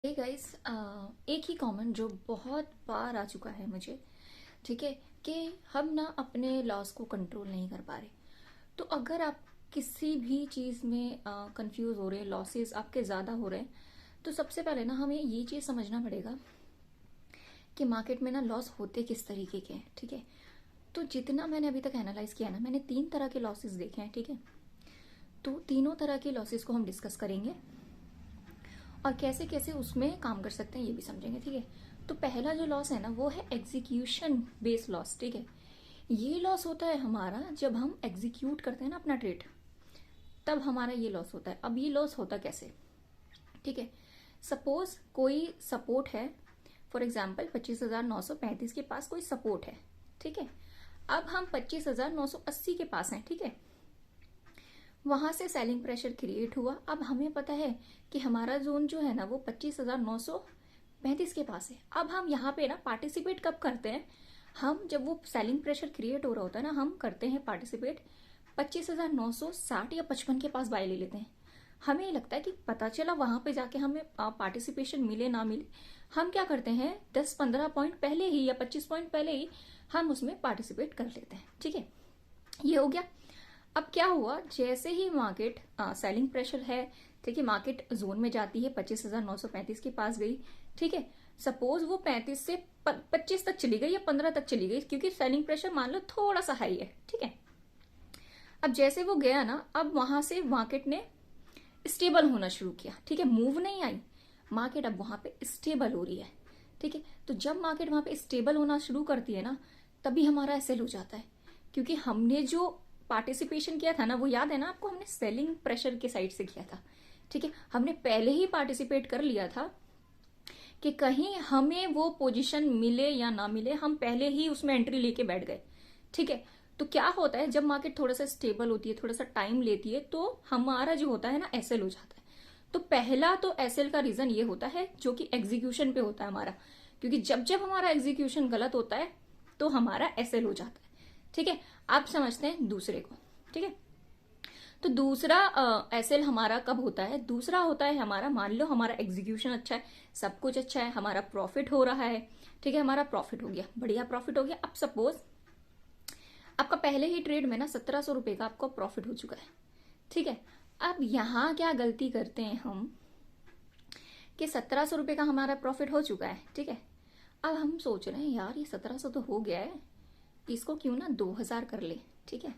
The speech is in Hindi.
हे गाइस, एक ही कमेंट जो बहुत बार आ चुका है मुझे। ठीक है कि हम ना अपने लॉस को कंट्रोल नहीं कर पा रहे। तो अगर आप किसी भी चीज़ में कंफ्यूज हो रहे हैं, लॉसेस आपके ज़्यादा हो रहे हैं, तो सबसे पहले ना हमें ये चीज़ समझना पड़ेगा कि मार्केट में ना लॉस होते किस तरीके के हैं। ठीक है, तो जितना मैंने अभी तक एनालाइज किया ना, मैंने 3 तरह के लॉसेस देखे हैं। ठीक है, तो तीनों तरह के लॉसेस को हम डिस्कस करेंगे और कैसे कैसे उसमें काम कर सकते हैं ये भी समझेंगे। ठीक है, तो पहला जो लॉस है ना वो है एग्जीक्यूशन बेस्ड लॉस। ठीक है, ये लॉस होता है हमारा जब हम एग्जीक्यूट करते हैं ना अपना ट्रेड, तब हमारा ये लॉस होता है। अब ये लॉस होता कैसे? ठीक है, सपोज कोई सपोर्ट है, फॉर एग्जाम्पल 25,935 के पास कोई सपोर्ट है। ठीक है, अब हम 25,980 के पास हैं। ठीक है, वहां से सेलिंग प्रेशर क्रिएट हुआ। अब हमें पता है कि हमारा जोन जो है ना वो 25,935 के पास है। अब हम यहाँ पे ना पार्टिसिपेट कब करते हैं? हम जब वो सेलिंग प्रेशर क्रिएट हो रहा होता है ना, हम करते हैं पार्टिसिपेट 25,960 या 55 के पास बाय ले लेते हैं। हमें ये लगता है कि पता चला वहां पे जाके हमें पार्टिसिपेशन मिले ना मिले, हम क्या करते हैं 10-15 पॉइंट पहले ही या 25 पॉइंट पहले ही हम उसमें पार्टिसिपेट कर लेते हैं। ठीक है, ये हो गया। अब क्या हुआ, जैसे ही मार्केट सेलिंग प्रेशर है, ठीक है, मार्केट जोन में जाती है 25,935 के पास गई। ठीक है, सपोज वो 35 से 25 तक चली गई या 15 तक चली गई, क्योंकि सेलिंग प्रेशर मान लो थोड़ा सा हाई है। ठीक है, अब जैसे वो गया ना, अब वहां से मार्केट ने स्टेबल होना शुरू किया। ठीक है, मूव नहीं आई मार्केट, अब वहां पे स्टेबल हो रही है। ठीक है, तो जब मार्केट वहां पे स्टेबल होना शुरू करती है ना, तभी हमारा एसएल हो जाता है। क्योंकि हमने जो पार्टिसिपेशन किया था ना, वो याद है ना आपको, हमने सेलिंग प्रेशर के साइड से किया था। ठीक है, हमने पहले ही पार्टिसिपेट कर लिया था कि कहीं हमें वो पोजीशन मिले या ना मिले, हम पहले ही उसमें एंट्री लेके बैठ गए। ठीक है, तो क्या होता है जब मार्केट थोड़ा सा स्टेबल होती है, थोड़ा सा टाइम लेती है, तो हमारा जो होता है ना एसएल हो जाता है। तो पहला तो एसएल का रीजन ये होता है जो कि एग्जीक्यूशन पे होता है हमारा, क्योंकि जब जब हमारा एग्जीक्यूशन गलत होता है तो हमारा एसएल हो जाता है। ठीक है, आप समझते हैं दूसरे को। ठीक है, तो दूसरा एसएल हमारा कब होता है? दूसरा होता है हमारा, मान लो हमारा एग्जीक्यूशन अच्छा है, सब कुछ अच्छा है, हमारा प्रॉफिट हो रहा है। ठीक है, हमारा प्रॉफिट हो गया, बढ़िया प्रॉफिट हो गया। अब सपोज आपका पहले ही ट्रेड में ना 1,700 रुपए का आपको प्रॉफिट हो चुका है। ठीक है, अब यहां क्या गलती करते हैं हम कि 1,700 रुपए का हमारा प्रॉफिट हो चुका है। ठीक है, अब हम सोच रहे हैं यार ये 1,700 तो हो गया है, इसको क्यों ना 2,000 कर ले। ठीक है,